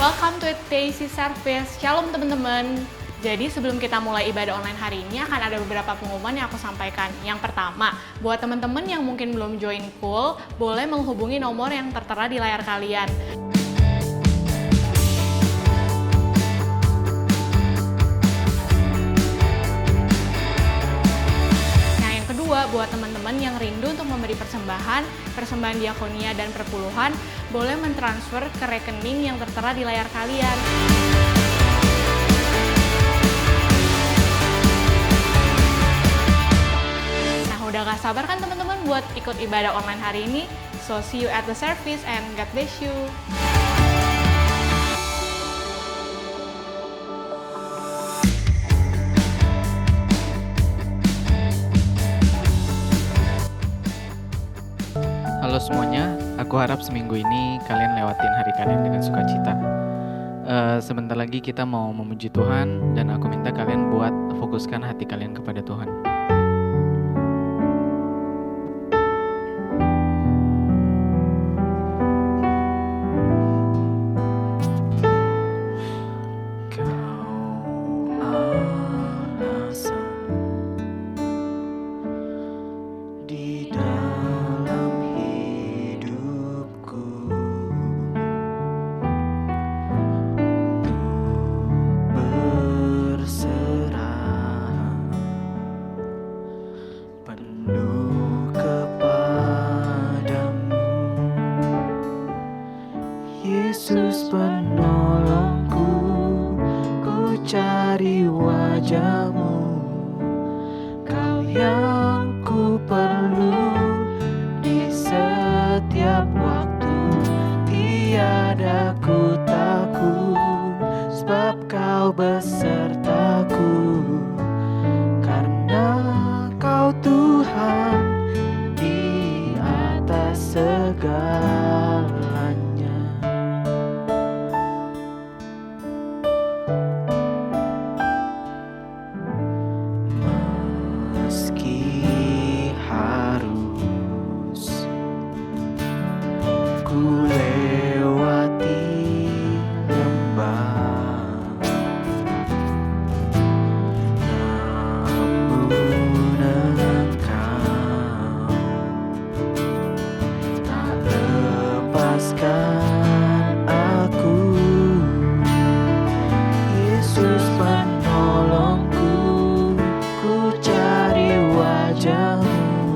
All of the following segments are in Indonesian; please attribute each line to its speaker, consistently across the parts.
Speaker 1: Welcome to Daisy Service. Shalom teman-teman. Jadi sebelum kita mulai ibadah online hari ini akan ada beberapa pengumuman yang aku sampaikan. Yang pertama, buat teman-teman yang mungkin belum join Cool, boleh menghubungi nomor yang tertera di layar kalian. Nah, yang kedua, buat teman-teman yang rindu untuk memberi persembahan diakonia dan perpuluhan, boleh mentransfer ke rekening yang tertera di layar kalian. Nah, udah gak sabar kan teman-teman buat ikut ibadah online hari ini? So, see you at the service and God bless you.
Speaker 2: Halo semuanya, aku harap seminggu ini kalian lewatin hari kalian dengan sukacita. Sebentar lagi kita mau memuji Tuhan dan aku minta kalian buat fokuskan hati kalian kepada Tuhan.
Speaker 3: Yesus penolongku, ku cari wajah-Mu, Kau yang ku perlu di setiap waktu. Tiada ku takut, sebab Kau besertaku, karena Kau Tuhan di atas segalanya. Yesus penolongku, ku cari wajah-Mu,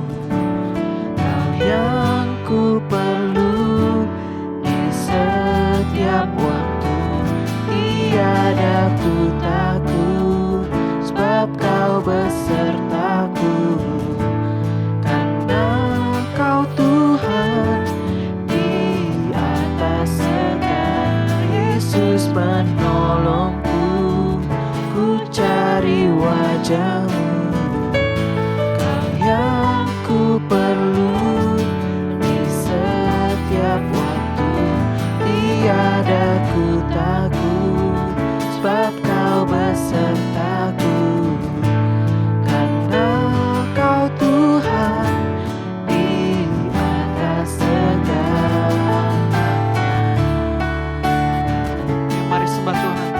Speaker 3: Kau yang ku perlu di setiap waktu. Tiada ku takut, sebab Kau besertaku, karena Kau Tuhan di atas segala. Yesus penolongku, ku cari wajah-Mu, Kau yang ku perlu di setiap waktu. Tiada ku takut, sebab Kau besertaku, karena Kau Tuhan di atas segalanya.
Speaker 2: Mari sembah Tuhan.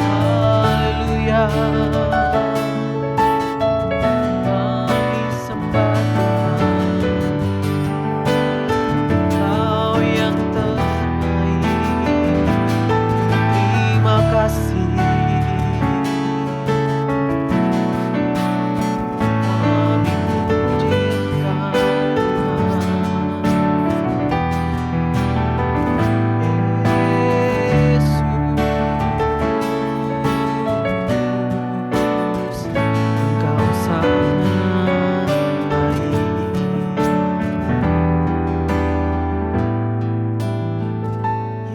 Speaker 3: Haleluya, kami sembah Tuhan, Kau yang terbaik. Terima kasih. Kami pujikan Yesus, Kau sangat baik.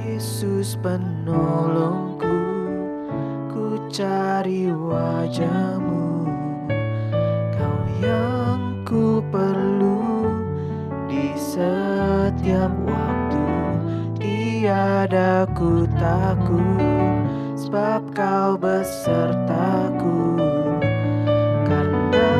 Speaker 3: Yesus penolongku, ku cari wajah-Mu, Kau yang ku perlu di setiap waktu. Tiada ku takut, sebab Kau besertaku, karena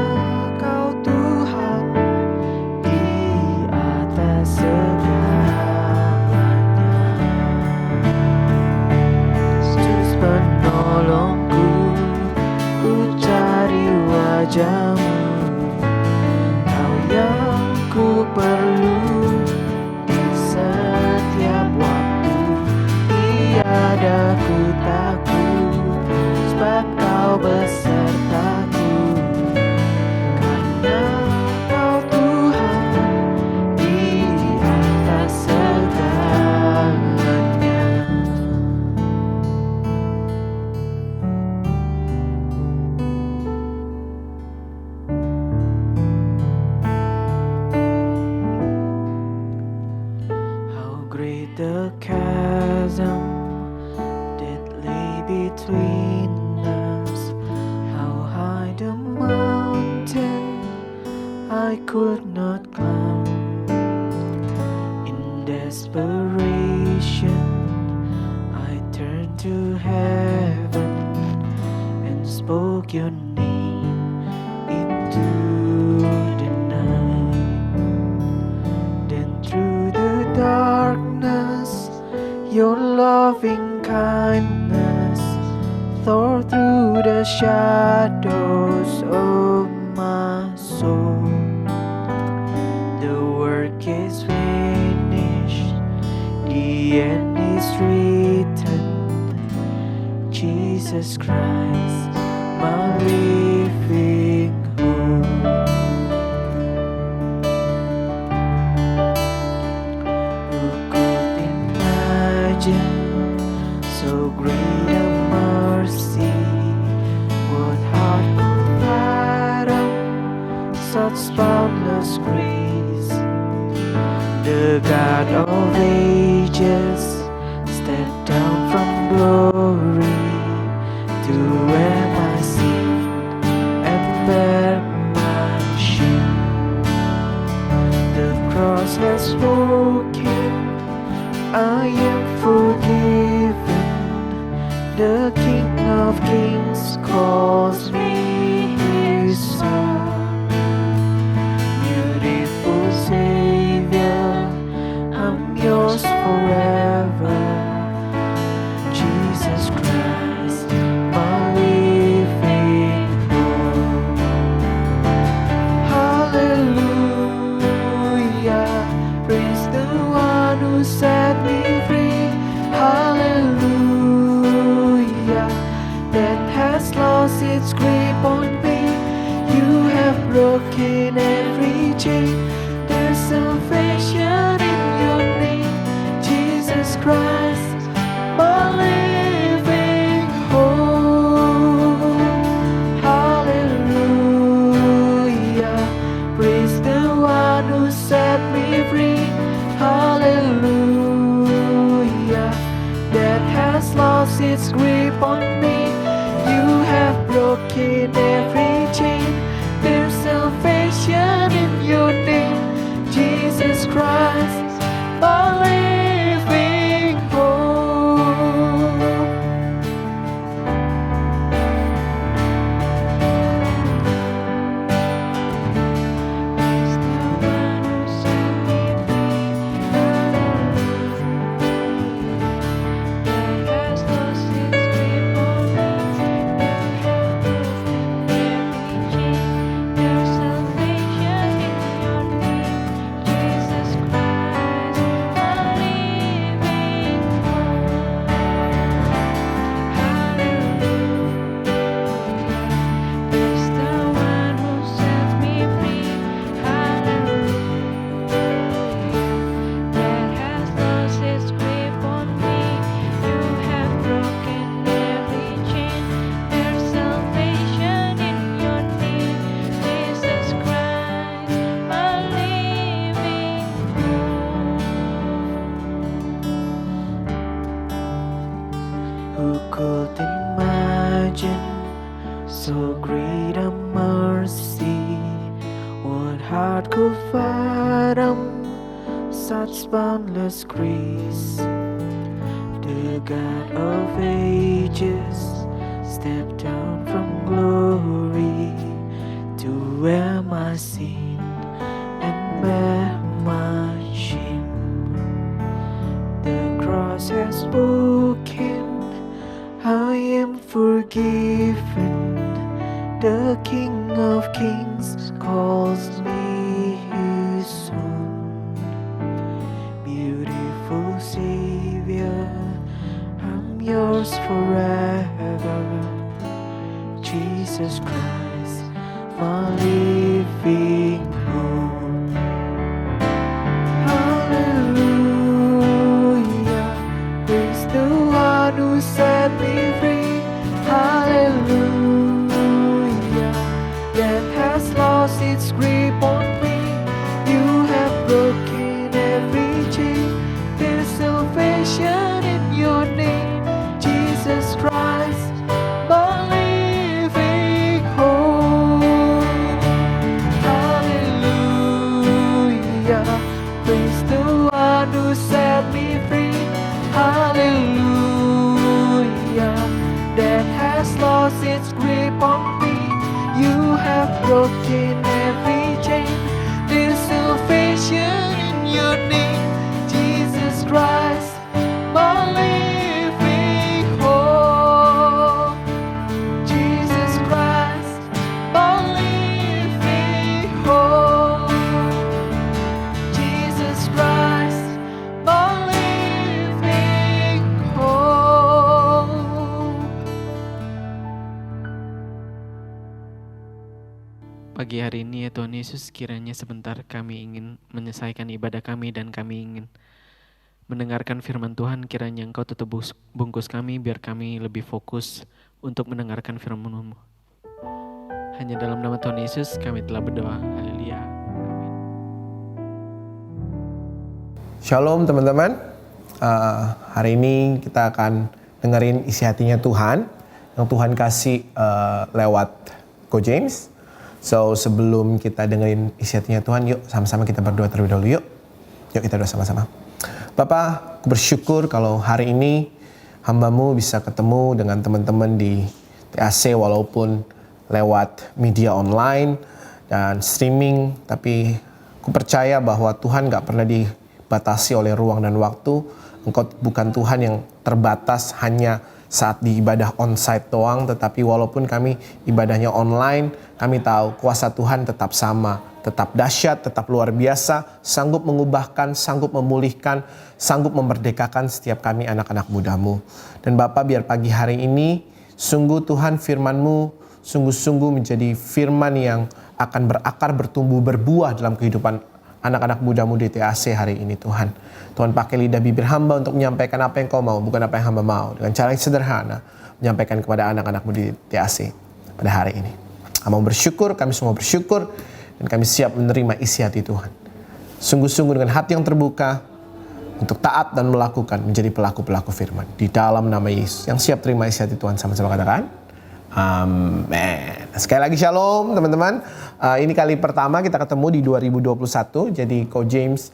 Speaker 3: between us. How high the mountain I could not climb. In desperation, I turned to heaven and spoke your name into the night. Then through the darkness, your loving kindness tore through the shadows of my soul. The work is finished, the end is written. Jesus Christ, my living hope. Who could imagine so great a mercy? What heart could fathom such boundless grace? The God of ages stepped down from glory to wear my sin and bear my shame. The cross has spoken, I am forgiven. The King of Kings calls me his son. Beautiful Savior, I'm yours forever. Jesus Christ, my living hope. Hallelujah, praise the one who set me free. Hallelujah, death has lost its grip on me. You have broken every chain. There's salvation in your name, Jesus Christ, my living hope. Hallelujah, praise the one who set me free. Hallelujah, death has lost its grip on me. You have broken every chain. There's salvation in your name, Jesus Christ, my living hope. He's the one who set me free. Hallelujah, death has lost its grip on me. You have broken every chain. There's salvation in your name, Jesus Christ, my living hope. Hallelujah, there's the one who set me free. Hallelujah, that has lost its grip on me. You have broken every chain. There's salvation in your name, Jesus Christ, my living hope. Who could imagine so great a mercy? What heart could fathom such boundless grace? The God of ages stepped down from glory to wear my sin and bear my shame. The cross has spoken, I am forgiven. The King of Kings calls me his son. Beautiful Savior, I'm yours forever. Jesus Christ, my living hope. Hallelujah, praise the one who set me free. Hallelujah, death has lost its grip on me. You have broken every chain. There's salvation in your name, Jesus Christ,
Speaker 4: broken every chain. There's salvation in your name, Jesus Christ, my living hope. Jesus Christ, my living hope. Jesus Christ, my living hope.
Speaker 2: Pagi hari ini ya Tuhan Yesus, kiranya sebentar kami ingin menyelesaikan ibadah kami dan kami ingin mendengarkan firman Tuhan. Kiranya Engkau tutup bungkus kami biar kami lebih fokus untuk mendengarkan firman-Mu. Hanya dalam nama Tuhan Yesus kami telah berdoa. Haleluya. Amin.
Speaker 4: Shalom teman-teman. Hari ini kita akan dengerin isi hatinya Tuhan yang Tuhan kasih lewat Ko James. So sebelum kita dengerin isi hatinya Tuhan, yuk sama-sama kita berdoa terlebih dahulu yuk. Yuk kita doa sama-sama. Bapa, aku bersyukur kalau hari ini hamba-Mu bisa ketemu dengan teman-teman di TAC walaupun lewat media online dan streaming. Tapi aku percaya bahwa Tuhan gak pernah dibatasi oleh ruang dan waktu. Engkau bukan Tuhan yang terbatas hanya saat di ibadah onsite doang, tetapi walaupun kami ibadahnya online, kami tahu kuasa Tuhan tetap sama, tetap dahsyat, tetap luar biasa, sanggup mengubahkan, sanggup memulihkan, sanggup memerdekakan setiap kami anak-anak muda-Mu. Dan Bapa, biar pagi hari ini, sungguh Tuhan firman-Mu, sungguh-sungguh menjadi firman yang akan berakar, bertumbuh, berbuah dalam kehidupan anak-anak muda-Mu di TAC hari ini Tuhan. Tuhan pakai lidah bibir hamba untuk menyampaikan apa yang Kau mau, bukan apa yang hamba mau. Dengan cara yang sederhana, menyampaikan kepada anak-anak muda di TAC pada hari ini. Kami bersyukur, kami semua bersyukur, dan kami siap menerima isi hati Tuhan. Sungguh-sungguh dengan hati yang terbuka, untuk taat dan melakukan, menjadi pelaku-pelaku firman. Di dalam nama Yesus, yang siap terima isi hati Tuhan, sama-sama katakan, amin. Sekali lagi shalom teman-teman. Ini kali pertama kita ketemu di 2021. Jadi Ko James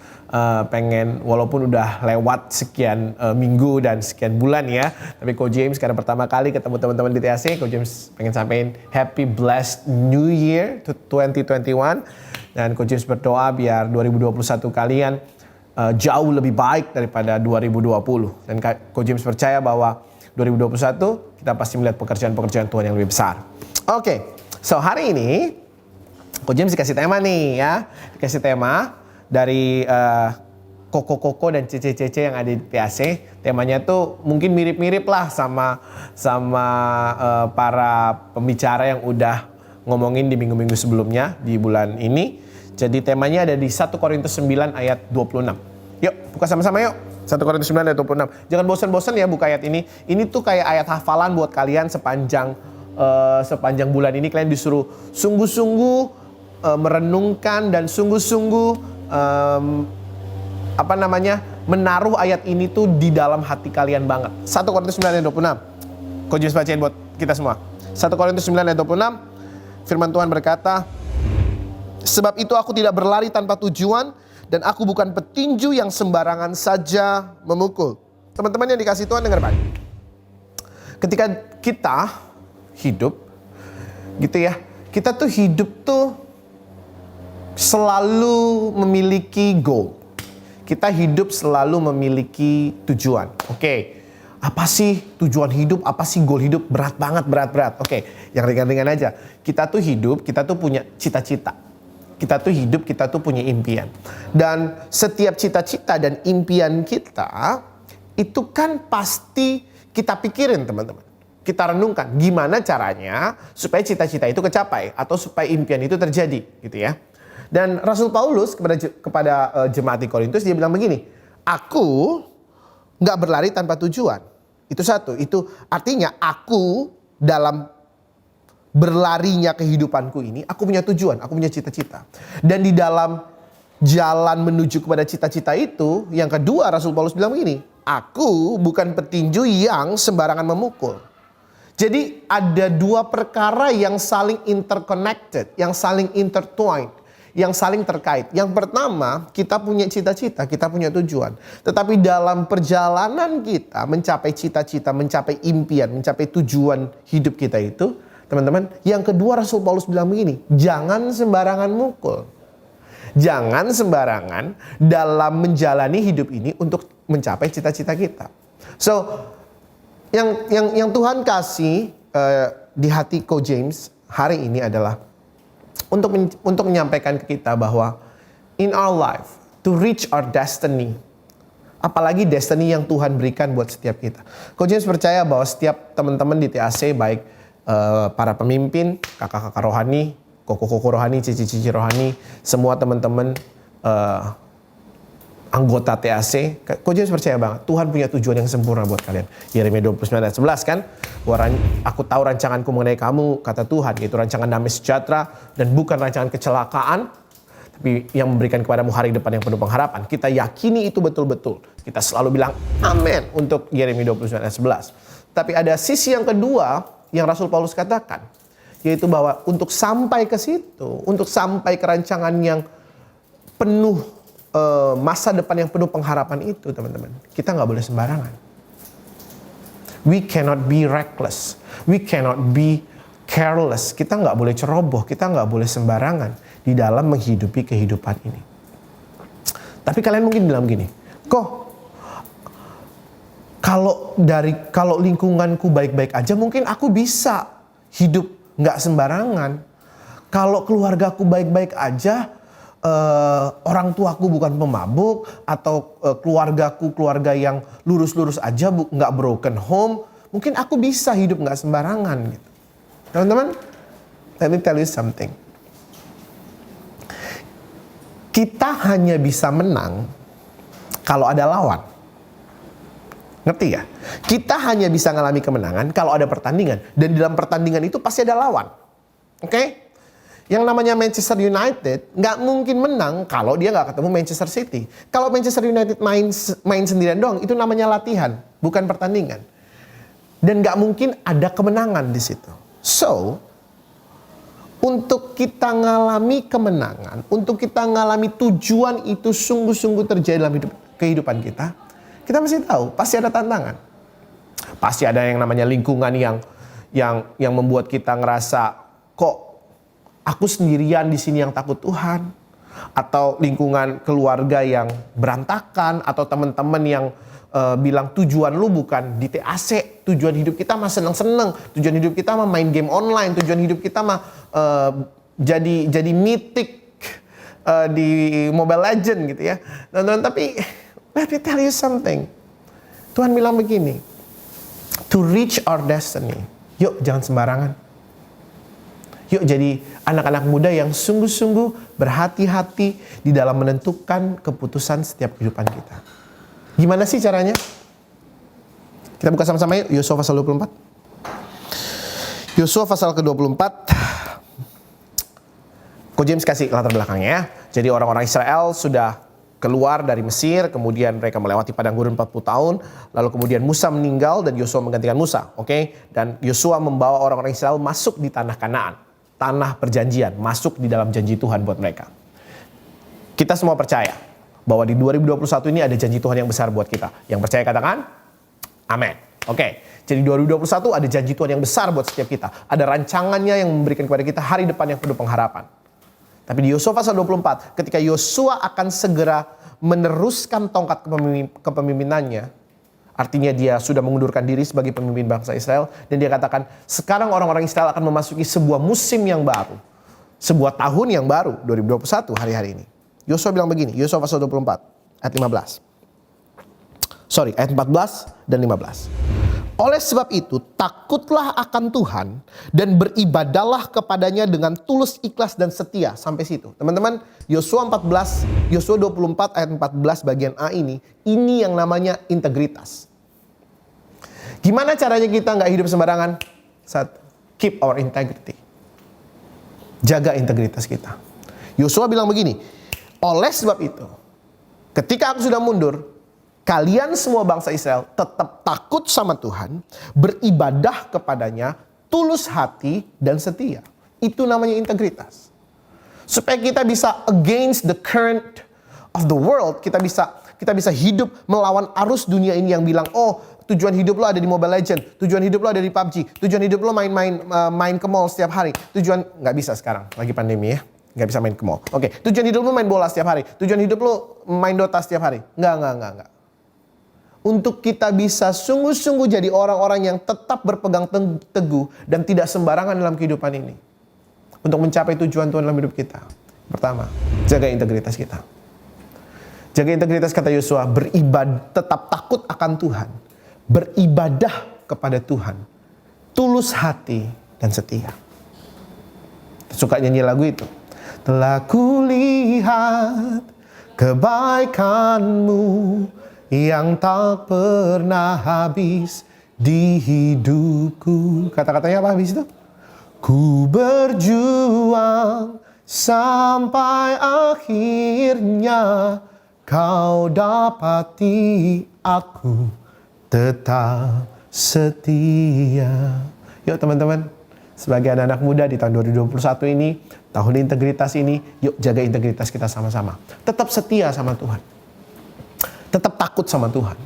Speaker 4: pengen, walaupun udah lewat sekian minggu dan sekian bulan ya, tapi Ko James karena pertama kali ketemu teman-teman di TAC, Ko James pengen sampaikan Happy Blessed New Year to 2021. Dan Ko James berdoa biar 2021 kalian jauh lebih baik daripada 2020. Dan Ko James percaya bahwa 2021 kita pasti melihat pekerjaan-pekerjaan Tuhan yang lebih besar. Oke, so hari ini Ko James dikasih tema nih ya. Dikasih tema dari Koko-Koko dan Cece-Cece yang ada di TAC. Temanya tuh mungkin mirip-mirip lah sama para pembicara yang udah ngomongin di minggu-minggu sebelumnya di bulan ini. Jadi temanya ada di 1 Korintus 9 ayat 26. Yuk, buka sama-sama yuk. 1 Korintus 9 ayat 26. Jangan bosan-bosan ya buka ayat ini. Ini tuh kayak ayat hafalan buat kalian sepanjang bulan ini. Kalian disuruh sungguh-sungguh merenungkan dan sungguh-sungguh menaruh ayat ini tuh di dalam hati kalian banget. 1 Korintus 9 ayat 26. Ko James bacain buat kita semua. 1 Korintus 9 ayat 26. Firman Tuhan berkata, sebab itu aku tidak berlari tanpa tujuan, dan aku bukan petinju yang sembarangan saja memukul. Teman-teman yang dikasih Tuhan, dengar baik. Ketika kita hidup, gitu ya, kita tuh hidup tuh selalu memiliki goal. Kita hidup selalu memiliki tujuan. Oke, apa sih tujuan hidup? Apa sih goal hidup? Berat banget, berat. Oke, yang ringan-ringan aja. Kita tuh hidup, kita tuh punya cita-cita. Kita tuh hidup, kita tuh punya impian. Dan setiap cita-cita dan impian kita, itu kan pasti kita pikirin teman-teman. Kita renungkan gimana caranya supaya cita-cita itu kecapai. Atau supaya impian itu terjadi gitu ya. Dan Rasul Paulus kepada jemaat di Korintus, dia bilang begini, aku gak berlari tanpa tujuan. Itu satu, itu artinya aku dalam berlarinya kehidupanku ini, aku punya tujuan, aku punya cita-cita. Dan di dalam jalan menuju kepada cita-cita itu, yang kedua Rasul Paulus bilang begini, aku bukan petinju yang sembarangan memukul. Jadi ada dua perkara yang saling interconnected, yang saling intertwined, yang saling terkait. Yang pertama, kita punya cita-cita, kita punya tujuan. Tetapi dalam perjalanan kita mencapai cita-cita, mencapai impian, mencapai tujuan hidup kita itu, teman-teman. Yang kedua, Rasul Paulus bilang begini, jangan sembarangan mukul. Jangan sembarangan dalam menjalani hidup ini untuk mencapai cita-cita kita. So, yang Tuhan kasih di hati Ko James hari ini adalah untuk menyampaikan ke kita bahwa in our life, to reach our destiny, apalagi destiny yang Tuhan berikan buat setiap kita. Ko James percaya bahwa setiap teman-teman di TAC, baik para pemimpin, kakak-kakak rohani, koko-koko rohani, cici-cici rohani, semua teman-teman anggota TAC, Ko James percaya banget Tuhan punya tujuan yang sempurna buat kalian. Yeremia 29 ayat 11 kan, aku tahu rancanganku mengenai kamu, kata Tuhan, yaitu rancangan damai sejahtera dan bukan rancangan kecelakaan, tapi yang memberikan kepadamu hari depan yang penuh pengharapan. Kita yakini itu betul-betul. Kita selalu bilang amin untuk Yeremia 29 ayat 11. Tapi ada sisi yang kedua yang Rasul Paulus katakan, yaitu bahwa untuk sampai ke situ, untuk sampai ke rancangan yang penuh masa depan yang penuh pengharapan itu, teman-teman, kita nggak boleh sembarangan. We cannot be reckless, we cannot be careless. Kita nggak boleh ceroboh, kita nggak boleh sembarangan di dalam menghidupi kehidupan ini. Tapi kalian mungkin bilang gini, kok kalau lingkunganku baik-baik aja, mungkin aku bisa hidup nggak sembarangan. Kalau keluargaku baik-baik aja, orang tuaku bukan pemabuk, atau keluarga yang lurus-lurus aja, nggak broken home, mungkin aku bisa hidup nggak sembarangan gitu. Teman-teman, let me tell you something. Kita hanya bisa menang kalau ada lawan. Ngerti ya? Kita hanya bisa ngalami kemenangan kalau ada pertandingan. Dan di dalam pertandingan itu pasti ada lawan. Oke? Yang namanya Manchester United nggak mungkin menang kalau dia nggak ketemu Manchester City. Kalau Manchester United main sendirian doang, itu namanya latihan, bukan pertandingan. Dan nggak mungkin ada kemenangan di situ. So, untuk kita ngalami kemenangan, untuk kita ngalami tujuan itu sungguh-sungguh terjadi dalam kehidupan kita, kita mesti tahu pasti ada tantangan. Pasti ada yang namanya lingkungan yang membuat kita ngerasa, kok aku sendirian di sini yang takut Tuhan, atau lingkungan keluarga yang berantakan, atau teman-teman yang bilang tujuan lu bukan di TAC, tujuan hidup kita mah seneng-seneng, tujuan hidup kita mah main game online, tujuan hidup kita mah jadi mythic di Mobile Legend gitu ya. Tapi let me tell you something. Tuhan bilang begini, to reach our destiny, yuk jangan sembarangan. Yuk jadi anak-anak muda yang sungguh-sungguh berhati-hati di dalam menentukan keputusan setiap kehidupan kita. Gimana sih caranya? Kita buka sama-sama yuk, Yosua pasal 24. Yosua pasal ke-24. Ko James kasih latar belakangnya ya. Jadi orang-orang Israel sudah keluar dari Mesir, kemudian mereka melewati padang gurun 40 tahun, lalu kemudian Musa meninggal dan Yosua menggantikan Musa, oke? Dan Yosua membawa orang-orang Israel masuk di tanah Kanaan, tanah perjanjian, masuk di dalam janji Tuhan buat mereka. Kita semua percaya bahwa di 2021 ini ada janji Tuhan yang besar buat kita. Yang percaya katakan, amin. Oke, jadi 2021 ada janji Tuhan yang besar buat setiap kita. Ada rancangannya yang memberikan kepada kita hari depan yang penuh pengharapan. Tapi di Yosua pasal 24, ketika Yosua akan segera meneruskan tongkat kepemimpinannya, artinya dia sudah mengundurkan diri sebagai pemimpin bangsa Israel, dan dia katakan, sekarang orang-orang Israel akan memasuki sebuah musim yang baru. Sebuah tahun yang baru, 2021 hari-hari ini. Yosua bilang begini, Yosua pasal 24, ayat 15. Ayat 14 dan 15. Oleh sebab itu, takutlah akan Tuhan dan beribadalah kepadanya dengan tulus, ikhlas, dan setia. Sampai situ. Teman-teman, Yosua 24 ayat 14 bagian A ini yang namanya integritas. Gimana caranya kita nggak hidup sembarangan? Keep our integrity. Jaga integritas kita. Yosua bilang begini, oleh sebab itu, ketika aku sudah mundur, kalian semua bangsa Israel tetap takut sama Tuhan, beribadah kepadanya, tulus hati dan setia. Itu namanya integritas. Supaya kita bisa against the current of the world, kita bisa hidup melawan arus dunia ini yang bilang, oh tujuan hidup lo ada di Mobile Legend, tujuan hidup lo ada di PUBG, tujuan hidup lo main ke mall setiap hari. Nggak bisa sekarang, lagi pandemi ya. Nggak bisa main ke mall. Oke, tujuan hidup lo main bola setiap hari. Tujuan hidup lo main Dota setiap hari. Nggak. Untuk kita bisa sungguh-sungguh jadi orang-orang yang tetap berpegang teguh dan tidak sembarangan dalam kehidupan ini. Untuk mencapai tujuan Tuhan dalam hidup kita. Pertama, jaga integritas kita. Jaga integritas, kata Yosua, tetap takut akan Tuhan. Beribadah kepada Tuhan. Tulus hati dan setia. Suka nyanyi lagu itu. Telah kulihat kebaikan-Mu yang tak pernah habis di hidupku. Kata-katanya apa habis itu? Ku berjuang sampai akhirnya Kau dapati aku tetap setia. Yuk teman-teman, sebagai anak-anak muda di tahun 2021 ini, tahun integritas ini, yuk jaga integritas kita sama-sama. Tetap setia sama Tuhan. Tetap takut sama Tuhan.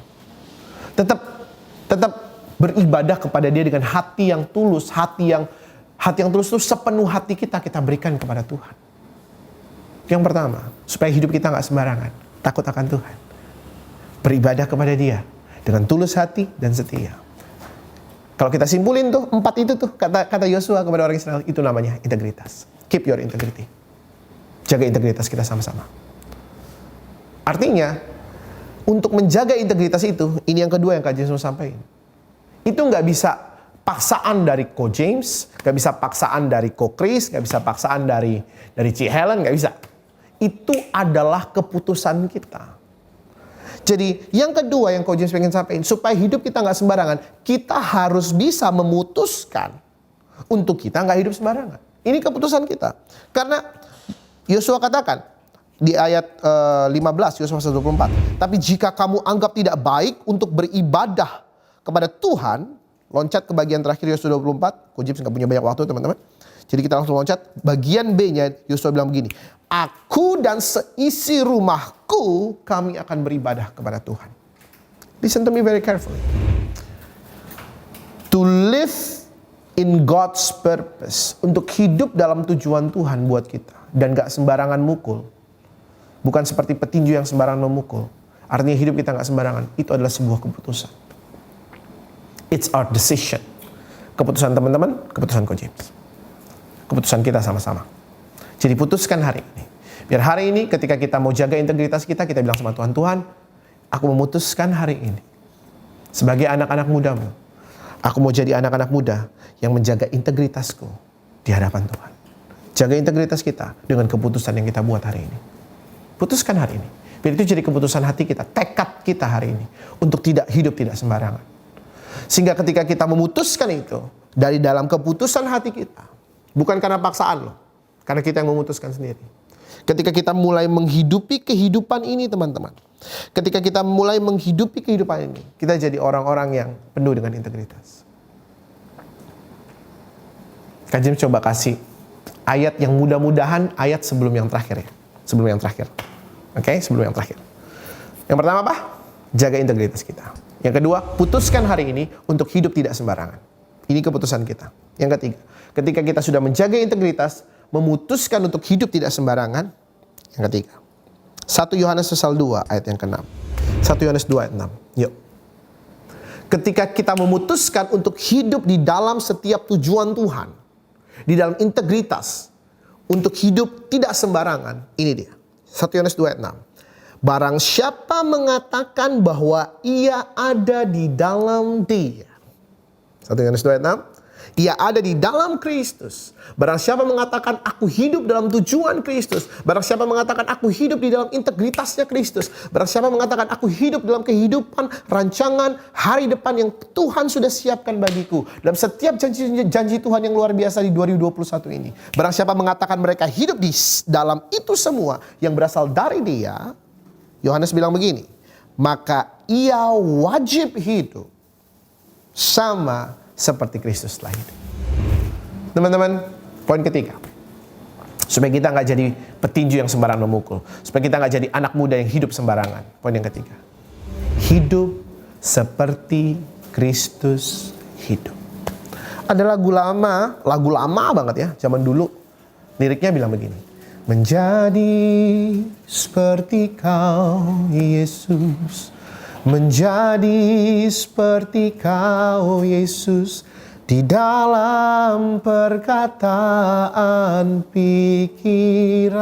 Speaker 4: Tetap beribadah kepada Dia dengan hati yang tulus, hati yang tulus itu sepenuh hati kita berikan kepada Tuhan. Yang pertama, supaya hidup kita nggak sembarangan, takut akan Tuhan. Beribadah kepada Dia dengan tulus hati dan setia. Kalau kita simpulin tuh, 4 itu tuh, kata Yosua kepada orang Israel, itu namanya integritas. Keep your integrity. Jaga integritas kita sama-sama. Artinya, untuk menjaga integritas itu, ini yang kedua yang Kak James mau sampaikan. Itu nggak bisa paksaan dari Ko James, nggak bisa paksaan dari Ko Chris, nggak bisa paksaan dari Ci Helen, nggak bisa. Itu adalah keputusan kita. Jadi yang kedua yang Ko James pengen sampaikan, supaya hidup kita nggak sembarangan, kita harus bisa memutuskan untuk kita nggak hidup sembarangan. Ini keputusan kita. Karena Yosua katakan di ayat 15, Yosua 1:24, tapi jika kamu anggap tidak baik untuk beribadah kepada Tuhan, loncat ke bagian terakhir Yosua 24, Ko James nggak punya banyak waktu teman-teman. Jadi kita langsung loncat. Bagian B-nya Yosua bilang begini, aku dan seisi rumahku kami akan beribadah kepada Tuhan. Listen to me very carefully. To live in God's purpose, untuk hidup dalam tujuan Tuhan buat kita dan gak sembarangan mukul. Bukan seperti petinju yang sembarangan memukul. Artinya hidup kita gak sembarangan. Itu adalah sebuah keputusan. It's our decision. Keputusan teman-teman, keputusan Ko James. Keputusan kita sama-sama. Jadi putuskan hari ini. Biar hari ini ketika kita mau jaga integritas kita bilang sama Tuhan, Tuhan, aku memutuskan hari ini. Sebagai anak-anak mudamu, aku mau jadi anak-anak muda yang menjaga integritasku di hadapan Tuhan. Jaga integritas kita dengan keputusan yang kita buat hari ini. Putuskan hari ini. Biar itu jadi keputusan hati kita, tekad kita hari ini. Untuk tidak hidup tidak sembarangan. Sehingga ketika kita memutuskan itu, dari dalam keputusan hati kita, bukan karena paksaan loh. Karena kita yang memutuskan sendiri. Ketika kita mulai menghidupi kehidupan ini teman-teman. Ketika kita mulai menghidupi kehidupan ini, kita jadi orang-orang yang penuh dengan integritas. Kak James coba kasih ayat yang mudah-mudahan ayat sebelum yang terakhir ya. Sebelum yang terakhir. Oke, sebelum yang terakhir. Yang pertama apa? Jaga integritas kita. Yang kedua, putuskan hari ini untuk hidup tidak sembarangan. Ini keputusan kita. Yang ketiga, ketika kita sudah menjaga integritas, memutuskan untuk hidup tidak sembarangan. Yang ketiga, 1 Yohanes pasal 2 ayat yang ke-6. 1 Yohanes 2 ayat 6. Yuk. Ketika kita memutuskan untuk hidup di dalam setiap tujuan Tuhan, di dalam integritas, untuk hidup tidak sembarangan, ini dia. 1 Yohanes 2 ayat 6. Barang siapa mengatakan bahwa ia ada di dalam Dia. 1 Yohanes 2 ayat 6. Ia ada di dalam Kristus. Barang siapa mengatakan aku hidup dalam tujuan Kristus. Barang siapa mengatakan aku hidup di dalam integritasnya Kristus. Barang siapa mengatakan aku hidup dalam kehidupan rancangan hari depan yang Tuhan sudah siapkan bagiku. Dalam setiap janji Tuhan yang luar biasa di 2021 ini. Barang siapa mengatakan mereka hidup di dalam itu semua yang berasal dari Dia. Yohanes bilang begini. Maka ia wajib hidup sama seperti Kristus telah hidup. Teman-teman, poin ketiga. Supaya kita nggak jadi petinju yang sembarangan memukul. Supaya kita nggak jadi anak muda yang hidup sembarangan. Poin yang ketiga. Hidup seperti Kristus hidup. Ada lagu lama banget ya, zaman dulu. Liriknya bilang begini. Menjadi seperti Kau, Yesus. Menjadi seperti Kau, Yesus. Di dalam perkataan, pikiran,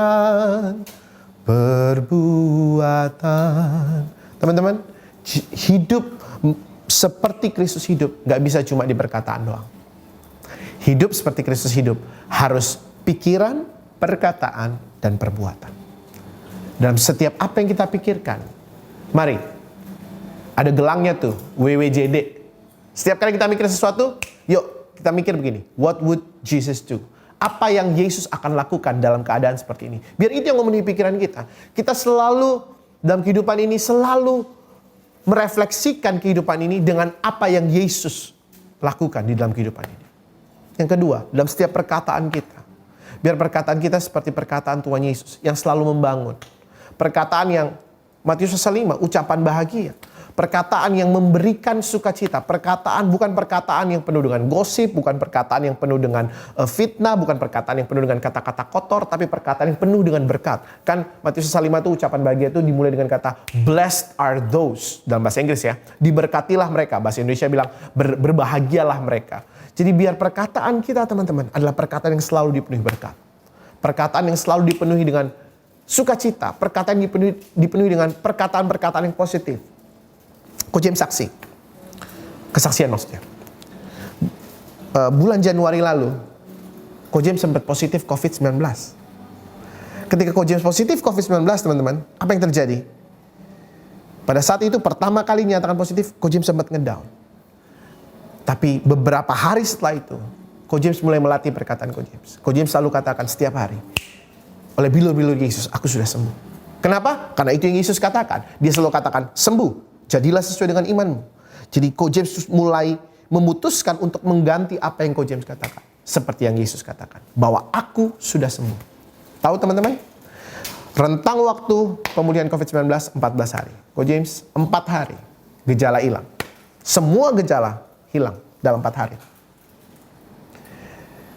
Speaker 4: perbuatan. Teman-teman, hidup seperti Kristus hidup gak bisa cuma di perkataan doang. Hidup seperti Kristus hidup harus pikiran, perkataan, dan perbuatan. Dalam setiap apa yang kita pikirkan, mari, ada gelangnya tuh, WWJD. Setiap kali kita mikir sesuatu, yuk kita mikir begini, what would Jesus do? Apa yang Yesus akan lakukan dalam keadaan seperti ini? Biar itu yang memenuhi pikiran kita. Kita selalu, dalam kehidupan ini, selalu merefleksikan kehidupan ini dengan apa yang Yesus lakukan di dalam kehidupan ini. Yang kedua, dalam setiap perkataan kita, biar perkataan kita seperti perkataan Tuhan Yesus yang selalu membangun. Perkataan yang Matius 5, ucapan bahagia. Perkataan yang memberikan sukacita. Perkataan bukan perkataan yang penuh dengan gosip, bukan perkataan yang penuh dengan fitnah, bukan perkataan yang penuh dengan kata-kata kotor, tapi perkataan yang penuh dengan berkat. Kan Matius 5 itu ucapan bahagia itu dimulai dengan kata blessed are those dalam bahasa Inggris ya. Diberkatilah mereka. Bahasa Indonesia bilang berbahagialah mereka. Jadi biar perkataan kita teman-teman adalah perkataan yang selalu dipenuhi berkat. Perkataan yang selalu dipenuhi dengan sukacita. Perkataan yang dipenuhi dengan perkataan-perkataan yang positif. Coach James saksi. Kesaksian maksudnya. Bulan Januari lalu, Coach James sempat positif COVID-19. Ketika Coach James positif COVID-19 teman-teman, apa yang terjadi? Pada saat itu pertama kali nyatakan positif, Coach James sempat ngedown. Tapi beberapa hari setelah itu, Coach James mulai melatih perkataan Coach James. Coach James selalu katakan setiap hari, oleh bilur-bilur Yesus, aku sudah sembuh. Kenapa? Karena itu yang Yesus katakan. Dia selalu katakan, sembuh. Jadilah sesuai dengan imanmu. Jadi Coach James mulai memutuskan untuk mengganti apa yang Coach James katakan. Seperti yang Yesus katakan. Bahwa aku sudah sembuh. Tahu teman-teman? Rentang waktu pemulihan COVID-19 14 hari. Coach James 4 hari. Gejala hilang. Semua gejala hilang dalam 4 hari.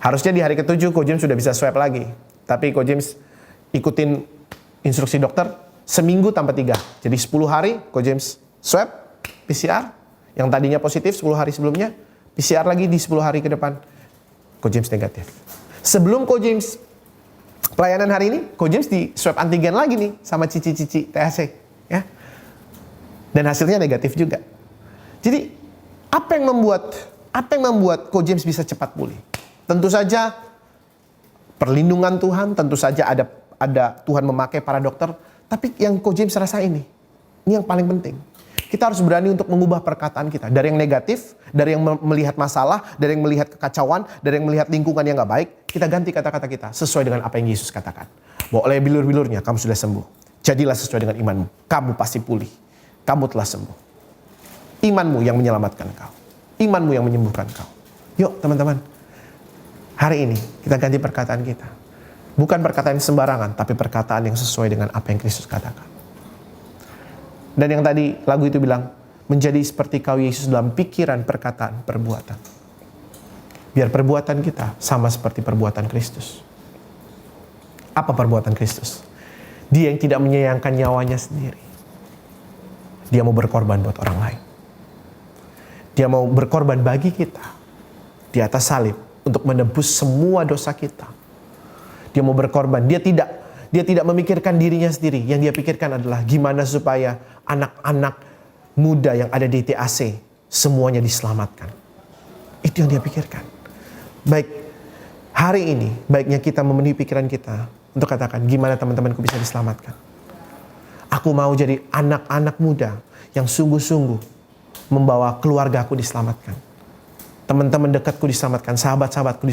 Speaker 4: Harusnya di hari ke-7 Coach James sudah bisa swab lagi. Tapi Coach James ikutin instruksi dokter seminggu tanpa 3. Jadi 10 hari Coach James swab, PCR, yang tadinya positif 10 hari sebelumnya, PCR lagi di 10 hari ke depan, Coach James negatif. Sebelum Coach James pelayanan hari ini, Coach James di swab antigen lagi nih, sama cici-cici THC. Ya. Dan hasilnya negatif juga. Jadi, apa yang membuat Coach James bisa cepat pulih? Tentu saja, perlindungan Tuhan, tentu saja ada Tuhan memakai para dokter, tapi yang Coach James rasa ini yang paling penting. Kita harus berani untuk mengubah perkataan kita. Dari yang negatif, dari yang melihat masalah, dari yang melihat kekacauan, dari yang melihat lingkungan yang gak baik, kita ganti kata-kata kita sesuai dengan apa yang Yesus katakan. Bahwa oleh bilur-bilurnya kamu sudah sembuh. Jadilah sesuai dengan imanmu. Kamu pasti pulih. Kamu telah sembuh. Imanmu yang menyelamatkan kau. Imanmu yang menyembuhkan kau. Yuk teman-teman. Hari ini kita ganti perkataan kita. Bukan perkataan yang sembarangan, tapi perkataan yang sesuai dengan apa yang Kristus katakan. Dan yang tadi lagu itu bilang, menjadi seperti Kau Yesus dalam pikiran, perkataan, perbuatan. Biar perbuatan kita sama seperti perbuatan Kristus. Apa perbuatan Kristus? Dia yang tidak menyayangkan nyawanya sendiri. Dia mau berkorban buat orang lain. Dia mau berkorban bagi kita di atas salib untuk menebus semua dosa kita. Dia mau berkorban. Dia tidak memikirkan dirinya sendiri. Yang dia pikirkan adalah gimana supaya anak-anak muda yang ada di TAC semuanya diselamatkan. Itu yang dia pikirkan. Baik, hari ini baiknya kita memenuhi pikiran kita untuk katakan gimana teman-temanku bisa diselamatkan. Aku mau jadi anak-anak muda yang sungguh-sungguh membawa keluargaku diselamatkan. Teman-teman dekatku diselamatkan, sahabat-sahabatku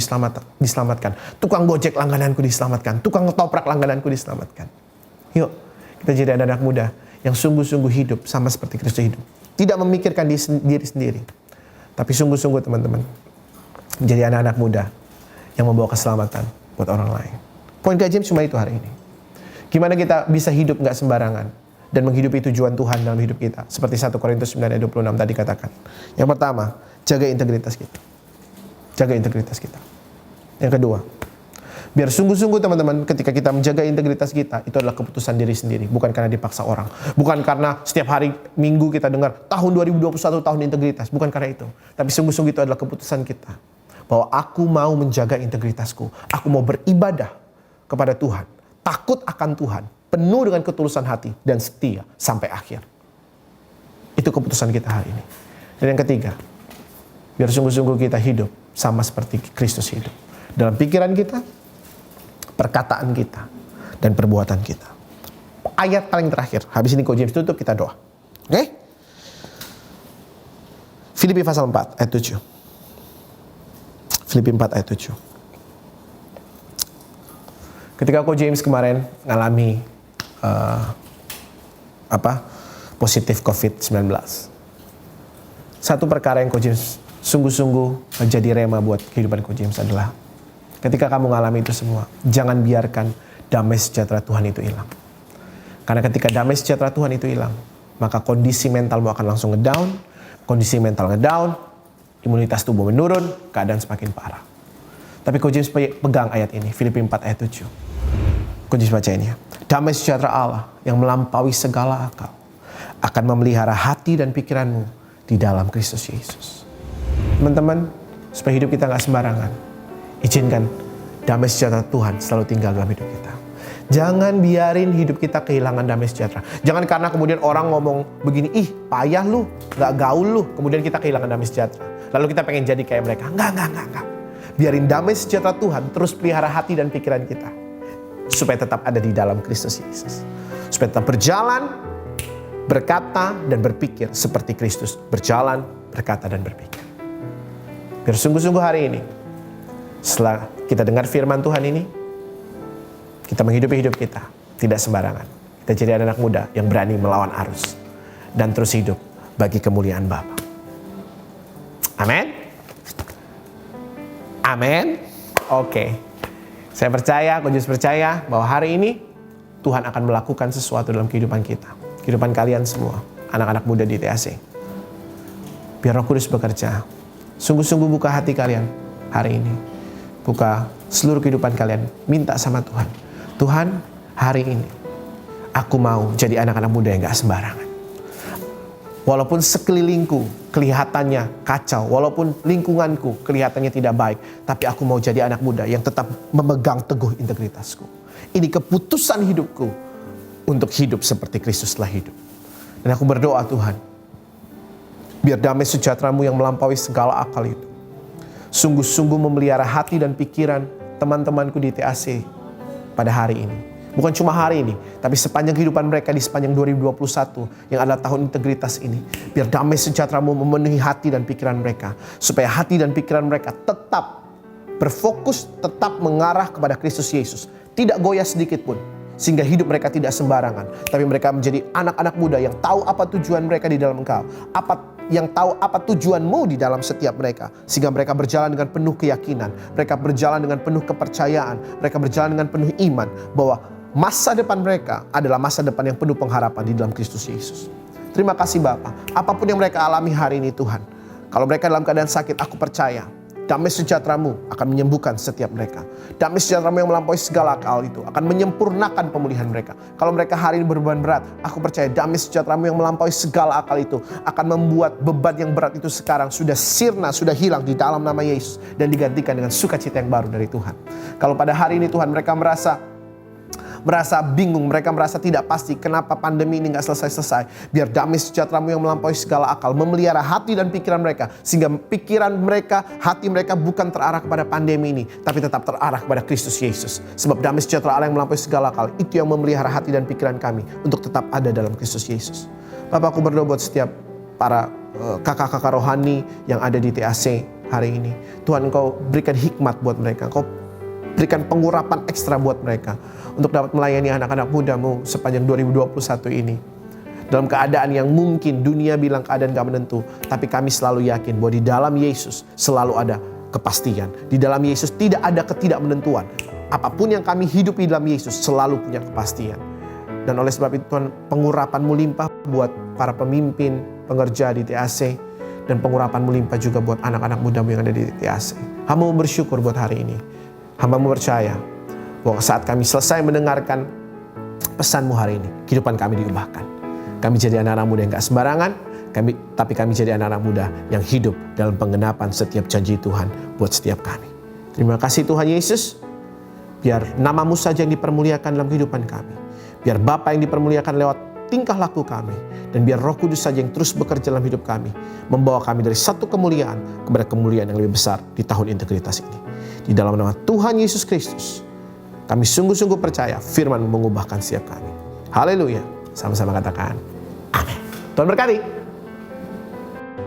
Speaker 4: diselamatkan, tukang gojek langgananku diselamatkan, tukang ketoprak langgananku diselamatkan. Yuk, kita jadi anak-anak muda yang sungguh-sungguh hidup sama seperti Kristus hidup. Tidak memikirkan diri sendiri, tapi sungguh-sungguh teman-teman menjadi anak-anak muda yang membawa keselamatan buat orang lain. Poin Coach James cuma itu hari ini. Gimana kita bisa hidup gak sembarangan, dan menghidupi tujuan Tuhan dalam hidup kita. Seperti 1 Korintus 9 ayat 26 tadi katakan. Yang pertama, jaga integritas kita. Jaga integritas kita. Yang kedua, biar sungguh-sungguh teman-teman, ketika kita menjaga integritas kita, itu adalah keputusan diri sendiri, bukan karena dipaksa orang. Bukan karena setiap hari Minggu kita dengar, tahun 2021 tahun integritas. Bukan karena itu. Tapi sungguh-sungguh itu adalah keputusan kita. Bahwa aku mau menjaga integritasku. Aku mau beribadah kepada Tuhan. Takut akan Tuhan. Penuh dengan ketulusan hati dan setia sampai akhir. Itu keputusan kita hari ini. Dan yang ketiga, biar sungguh-sungguh kita hidup sama seperti Kristus hidup. Dalam pikiran kita, perkataan kita, dan perbuatan kita. Ayat paling terakhir. Habis ini Ko James tutup, kita doa. Oke? Filipi pasal 4 ayat 7. Filipi 4 ayat 7. Ketika Ko James kemarin ngalami positif COVID-19. Satu perkara yang Ko James sungguh-sungguh jadi rema buat kehidupan Ko James adalah ketika kamu ngalami itu semua, jangan biarkan damai sejahtera Tuhan itu hilang. Karena ketika damai sejahtera Tuhan itu hilang, maka kondisi mentalmu akan langsung ngedown. Kondisi mental ngedown, imunitas tubuh menurun, keadaan semakin parah. Tapi Ko James pegang ayat ini, Filipi 4 ayat 7. Ko James baca ini ya. Damai sejahtera Allah yang melampaui segala akal akan memelihara hati dan pikiranmu di dalam Kristus Yesus. Teman-teman, supaya hidup kita gak sembarangan, izinkan damai sejahtera Tuhan selalu tinggal dalam hidup kita. Jangan biarin hidup kita kehilangan damai sejahtera. Jangan karena kemudian orang ngomong begini, ih payah lu, gak gaul lu, kemudian kita kehilangan damai sejahtera. Lalu kita pengen jadi kayak mereka. Enggak. Biarin damai sejahtera Tuhan terus pelihara hati dan pikiran kita. Supaya tetap ada di dalam Kristus Yesus. Supaya tetap berjalan, berkata, dan berpikir seperti Kristus. Berjalan, berkata, dan berpikir. Biar sungguh-sungguh hari ini, setelah kita dengar firman Tuhan ini, kita menghidupi hidup kita tidak sembarangan. Kita jadi anak muda yang berani melawan arus dan terus hidup bagi kemuliaan Bapa. Amin. Amin. Oke. Saya percaya, Ko James percaya bahwa hari ini Tuhan akan melakukan sesuatu dalam kehidupan kita. Kehidupan kalian semua, anak-anak muda di TAC. Biar Roh Kudus bekerja. Sungguh-sungguh buka hati kalian hari ini. Buka seluruh kehidupan kalian. Minta sama Tuhan. Tuhan, hari ini aku mau jadi anak-anak muda yang gak sembarangan. Walaupun sekelilingku kelihatannya kacau, walaupun lingkunganku kelihatannya tidak baik, tapi aku mau jadi anak muda yang tetap memegang teguh integritasku. Ini keputusan hidupku untuk hidup seperti Kristus telah hidup. Dan aku berdoa Tuhan, biar damai sejahtera-Mu yang melampaui segala akal itu sungguh-sungguh memelihara hati dan pikiran teman-temanku di TAC pada hari ini. Bukan cuma hari ini, tapi sepanjang kehidupan mereka di sepanjang 2021 yang adalah tahun integritas ini. Biar damai sejahtera-Mu memenuhi hati dan pikiran mereka. Supaya hati dan pikiran mereka tetap berfokus, tetap mengarah kepada Kristus Yesus. Tidak goyah sedikit pun. Sehingga hidup mereka tidak sembarangan. Tapi mereka menjadi anak-anak muda yang tahu apa tujuan mereka di dalam Engkau. Yang tahu apa tujuan-Mu di dalam setiap mereka. Sehingga mereka berjalan dengan penuh keyakinan. Mereka berjalan dengan penuh kepercayaan. Mereka berjalan dengan penuh iman. Bahwa masa depan mereka adalah masa depan yang penuh pengharapan di dalam Kristus Yesus. Terima kasih Bapa. Apapun yang mereka alami hari ini Tuhan. Kalau mereka dalam keadaan sakit, aku percaya damai sejahtera-Mu akan menyembuhkan setiap mereka. Damai sejahtera-Mu yang melampaui segala akal itu akan menyempurnakan pemulihan mereka. Kalau mereka hari ini berbeban berat, aku percaya damai sejahtera-Mu yang melampaui segala akal itu akan membuat beban yang berat itu sekarang sudah sirna, sudah hilang di dalam nama Yesus. Dan digantikan dengan sukacita yang baru dari Tuhan. Kalau pada hari ini Tuhan mereka merasa bingung, mereka merasa tidak pasti kenapa pandemi ini gak selesai-selesai. Biar damai sejahtera-Mu yang melampaui segala akal memelihara hati dan pikiran mereka. Sehingga pikiran mereka, hati mereka bukan terarah kepada pandemi ini, tapi tetap terarah kepada Kristus Yesus. Sebab damai sejahtera Allah yang melampaui segala akal, itu yang memelihara hati dan pikiran kami untuk tetap ada dalam Kristus Yesus. Bapak, aku berdoa buat setiap para kakak-kakak rohani yang ada di TAC hari ini. Tuhan, Engkau berikan hikmat buat mereka. Engkau berikan pengurapan ekstra buat mereka untuk dapat melayani anak-anak muda-Mu sepanjang 2021 ini. Dalam keadaan yang mungkin dunia bilang keadaan gak menentu, tapi kami selalu yakin bahwa di dalam Yesus selalu ada kepastian. Di dalam Yesus tidak ada ketidakmenentuan. Apapun yang kami hidupi dalam Yesus selalu punya kepastian. Dan oleh sebab itu Tuhan, pengurapan-Mu limpah buat para pemimpin, pengerja di TAC, dan pengurapan-Mu limpah juga buat anak-anak muda-Mu yang ada di TAC. Hamba-Mu bersyukur buat hari ini. Hamba-Mu percaya bahwa saat kami selesai mendengarkan pesan-Mu hari ini, kehidupan kami diubahkan. Kami jadi anak-anak muda yang gak sembarangan, tapi kami jadi anak-anak muda yang hidup dalam penggenapan setiap janji Tuhan buat setiap kami. Terima kasih Tuhan Yesus. Biar nama-Mu saja yang dipermuliakan dalam kehidupan kami. Biar Bapa yang dipermuliakan lewat tingkah laku kami. Dan biar Roh Kudus saja yang terus bekerja dalam hidup kami. Membawa kami dari satu kemuliaan kepada kemuliaan yang lebih besar di tahun integritas ini. Di dalam nama Tuhan Yesus Kristus, kami sungguh-sungguh percaya firman mengubahkan setiap kami. Haleluya. Sama-sama katakan amin. Tuhan berkati.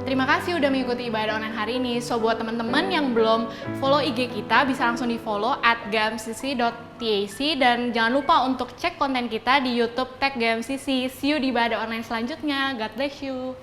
Speaker 1: Terima kasih udah mengikuti ibadah online hari ini. So buat teman-teman yang belum follow IG kita, bisa langsung di follow @gmcc.tac, dan jangan lupa untuk cek konten kita di YouTube @gmcc. See you di ibadah online selanjutnya. God bless you.